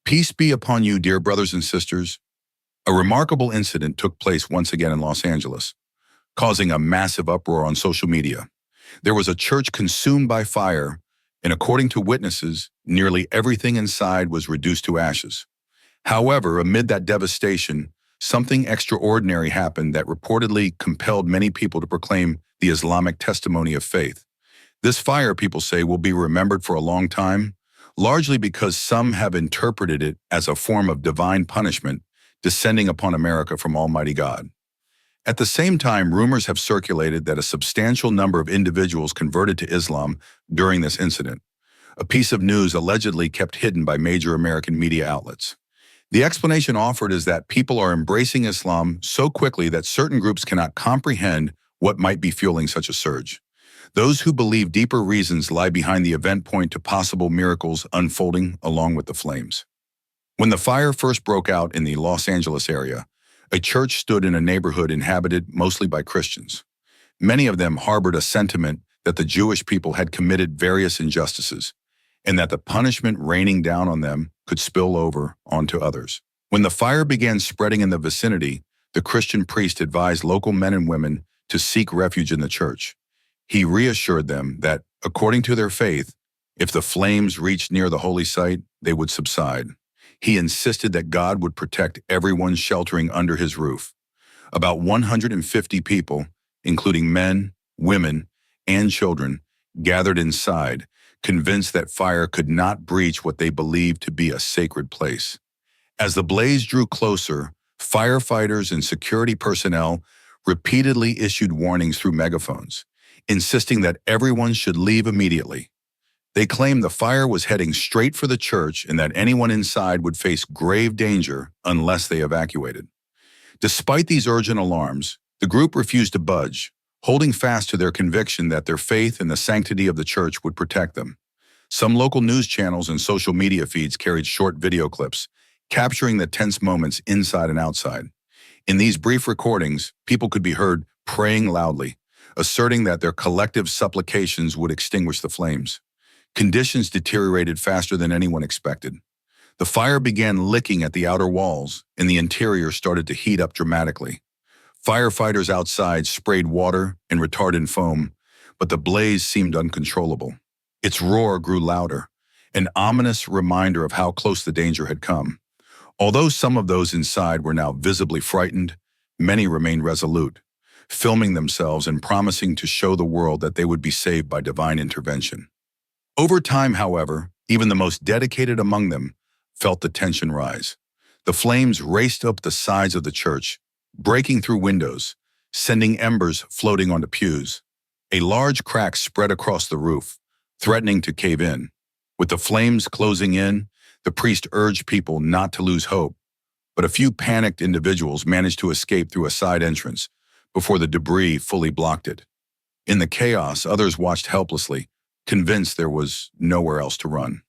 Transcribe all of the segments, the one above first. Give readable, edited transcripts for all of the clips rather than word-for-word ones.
Peace be upon you, dear brothers and sisters. A remarkable incident took place once again in Los Angeles, causing a massive uproar on social media. There was a church consumed by fire, and according to witnesses, nearly everything inside was reduced to ashes. However, amid that devastation, something extraordinary happened that reportedly compelled many people to proclaim the Islamic testimony of faith. This fire, people say, will be remembered for a long time, largely because some have interpreted it as a form of divine punishment descending upon America from Almighty God. At the same time, rumors have circulated that a substantial number of individuals converted to Islam during this incident, a piece of news allegedly kept hidden by major American media outlets. The explanation offered is that people are embracing Islam so quickly that certain groups cannot comprehend what might be fueling such a surge. Those who believe deeper reasons lie behind the event point to possible miracles unfolding along with the flames. When the fire first broke out in the Los Angeles area, a church stood in a neighborhood inhabited mostly by Christians. Many of them harbored a sentiment that the Jewish people had committed various injustices, and that the punishment raining down on them could spill over onto others. When the fire began spreading in the vicinity, the Christian priest advised local men and women to seek refuge in the church. He reassured them that, according to their faith, if the flames reached near the holy site, they would subside. He insisted that God would protect everyone sheltering under his roof. About 150 people, including men, women, and children, gathered inside, convinced that fire could not breach what they believed to be a sacred place. As the blaze drew closer, firefighters and security personnel repeatedly issued warnings through megaphones, insisting that everyone should leave immediately. They claimed the fire was heading straight for the church and that anyone inside would face grave danger unless they evacuated. Despite these urgent alarms, the group refused to budge, holding fast to their conviction that their faith and the sanctity of the church would protect them. Some local news channels and social media feeds carried short video clips, capturing the tense moments inside and outside. In these brief recordings, people could be heard praying loudly, asserting that their collective supplications would extinguish the flames. Conditions deteriorated faster than anyone expected. The fire began licking at the outer walls, and the interior started to heat up dramatically. Firefighters outside sprayed water and retardant foam, but the blaze seemed uncontrollable. Its roar grew louder, an ominous reminder of how close the danger had come. Although some of those inside were now visibly frightened, many remained resolute, filming themselves and promising to show the world that they would be saved by divine intervention. Over time, however, even the most dedicated among them felt the tension rise. The flames raced up the sides of the church, breaking through windows, sending embers floating onto pews. A large crack spread across the roof, threatening to cave in. With the flames closing in, the priest urged people not to lose hope, but a few panicked individuals managed to escape through a side entrance before the debris fully blocked it. In the chaos, others watched helplessly, convinced there was nowhere else to run.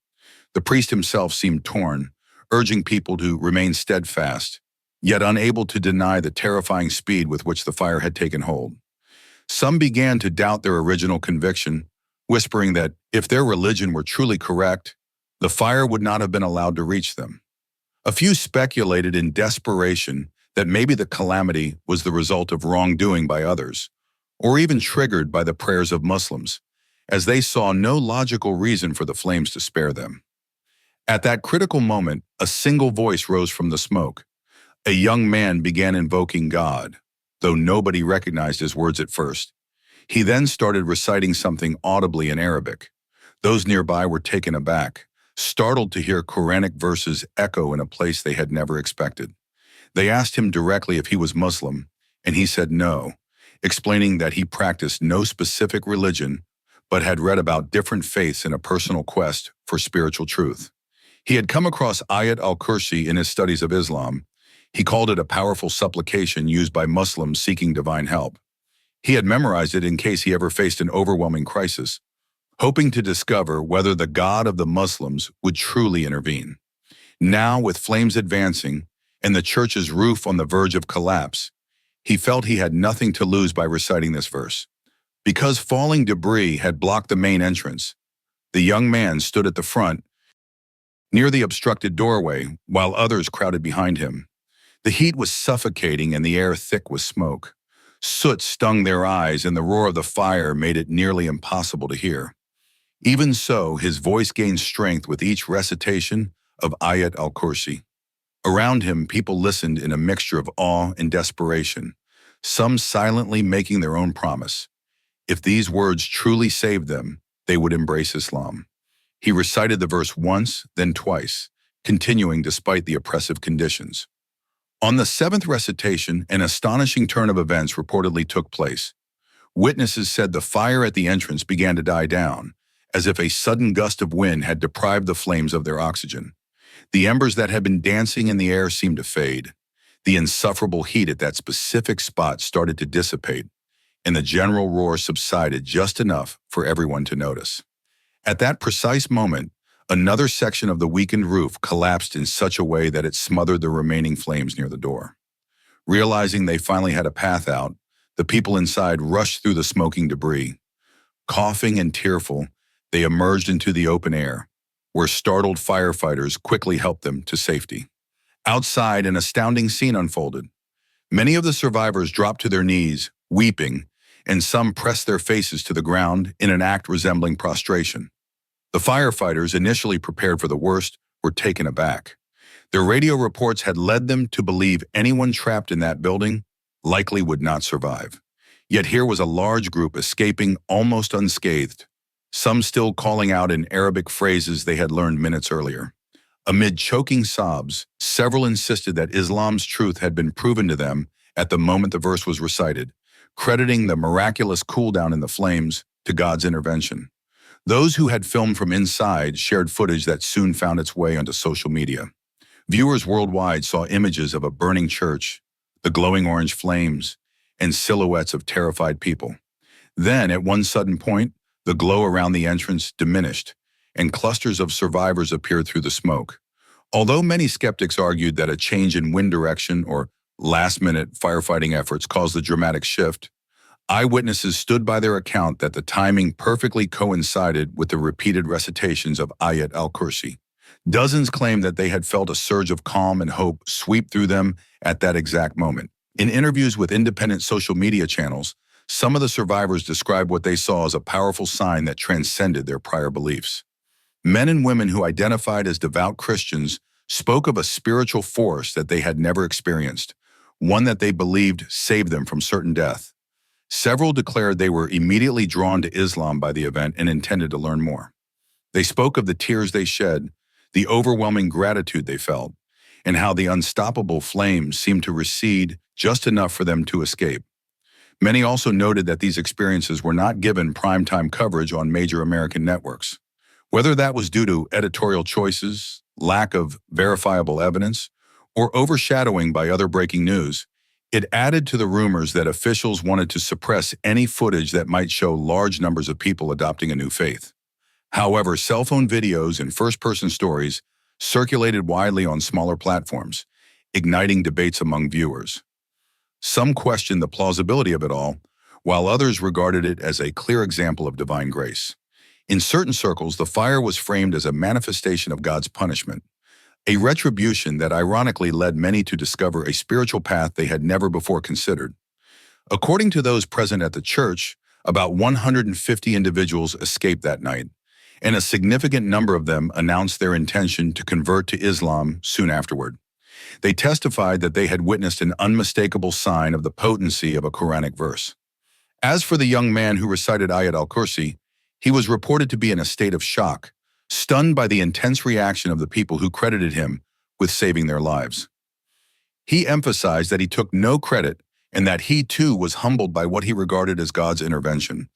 The priest himself seemed torn, urging people to remain steadfast, yet unable to deny the terrifying speed with which the fire had taken hold. Some began to doubt their original conviction, whispering that if their religion were truly correct, the fire would not have been allowed to reach them. A few speculated in desperation that maybe the calamity was the result of wrongdoing by others, or even triggered by the prayers of Muslims, as they saw no logical reason for the flames to spare them. At that critical moment, a single voice rose from the smoke. A young man began invoking God, though nobody recognized his words at first. He then started reciting something audibly in Arabic. Those nearby were taken aback, startled to hear Quranic verses echo in a place they had never expected. They asked him directly if he was Muslim, and he said no, explaining that he practiced no specific religion, but had read about different faiths in a personal quest for spiritual truth. He had come across Ayat al-Kursi in his studies of Islam. He called it a powerful supplication used by Muslims seeking divine help. He had memorized it in case he ever faced an overwhelming crisis, hoping to discover whether the God of the Muslims would truly intervene. Now, with flames advancing and the church's roof on the verge of collapse, he felt he had nothing to lose by reciting this verse. Because falling debris had blocked the main entrance, the young man stood at the front, near the obstructed doorway, while others crowded behind him. The heat was suffocating and the air thick with smoke. Soot stung their eyes and the roar of the fire made it nearly impossible to hear. Even so, his voice gained strength with each recitation of Ayat al-Kursi. Around him, people listened in a mixture of awe and desperation, some silently making their own promise. If these words truly saved them, they would embrace Islam. He recited the verse once, then twice, continuing despite the oppressive conditions. On the seventh recitation, an astonishing turn of events reportedly took place. Witnesses said the fire at the entrance began to die down, as if a sudden gust of wind had deprived the flames of their oxygen. The embers that had been dancing in the air seemed to fade. The insufferable heat at that specific spot started to dissipate, and the general roar subsided just enough for everyone to notice. At that precise moment, another section of the weakened roof collapsed in such a way that it smothered the remaining flames near the door. Realizing they finally had a path out, the people inside rushed through the smoking debris. Coughing and tearful, they emerged into the open air, where startled firefighters quickly helped them to safety. Outside, an astounding scene unfolded. Many of the survivors dropped to their knees, weeping, and some pressed their faces to the ground in an act resembling prostration. The firefighters, initially prepared for the worst, were taken aback. Their radio reports had led them to believe anyone trapped in that building likely would not survive. Yet here was a large group escaping almost unscathed, some still calling out in Arabic phrases they had learned minutes earlier. Amid choking sobs, several insisted that Islam's truth had been proven to them at the moment the verse was recited, crediting the miraculous cool-down in the flames to God's intervention. Those who had filmed from inside shared footage that soon found its way onto social media. Viewers worldwide saw images of a burning church, the glowing orange flames, and silhouettes of terrified people. Then, at one sudden point, the glow around the entrance diminished, and clusters of survivors appeared through the smoke. Although many skeptics argued that a change in wind direction or last-minute firefighting efforts caused the dramatic shift, eyewitnesses stood by their account that the timing perfectly coincided with the repeated recitations of Ayat al-Kursi. Dozens claimed that they had felt a surge of calm and hope sweep through them at that exact moment. In interviews with independent social media channels, some of the survivors described what they saw as a powerful sign that transcended their prior beliefs. Men and women who identified as devout Christians spoke of a spiritual force that they had never experienced, one that they believed saved them from certain death. Several declared they were immediately drawn to Islam by the event and intended to learn more. They spoke of the tears they shed, the overwhelming gratitude they felt, and how the unstoppable flames seemed to recede just enough for them to escape. Many also noted that these experiences were not given primetime coverage on major American networks. Whether that was due to editorial choices, lack of verifiable evidence, or overshadowing by other breaking news, it added to the rumors that officials wanted to suppress any footage that might show large numbers of people adopting a new faith. However, cell phone videos and first-person stories circulated widely on smaller platforms, igniting debates among viewers. Some questioned the plausibility of it all, while others regarded it as a clear example of divine grace. In certain circles, the fire was framed as a manifestation of God's punishment, a retribution that ironically led many to discover a spiritual path they had never before considered. According to those present at the church, about 150 individuals escaped that night, and a significant number of them announced their intention to convert to Islam soon afterward. They testified that they had witnessed an unmistakable sign of the potency of a Quranic verse. As for the young man who recited Ayat al-Kursi, he was reported to be in a state of shock, stunned by the intense reaction of the people who credited him with saving their lives. He emphasized that he took no credit and that he too was humbled by what he regarded as God's intervention,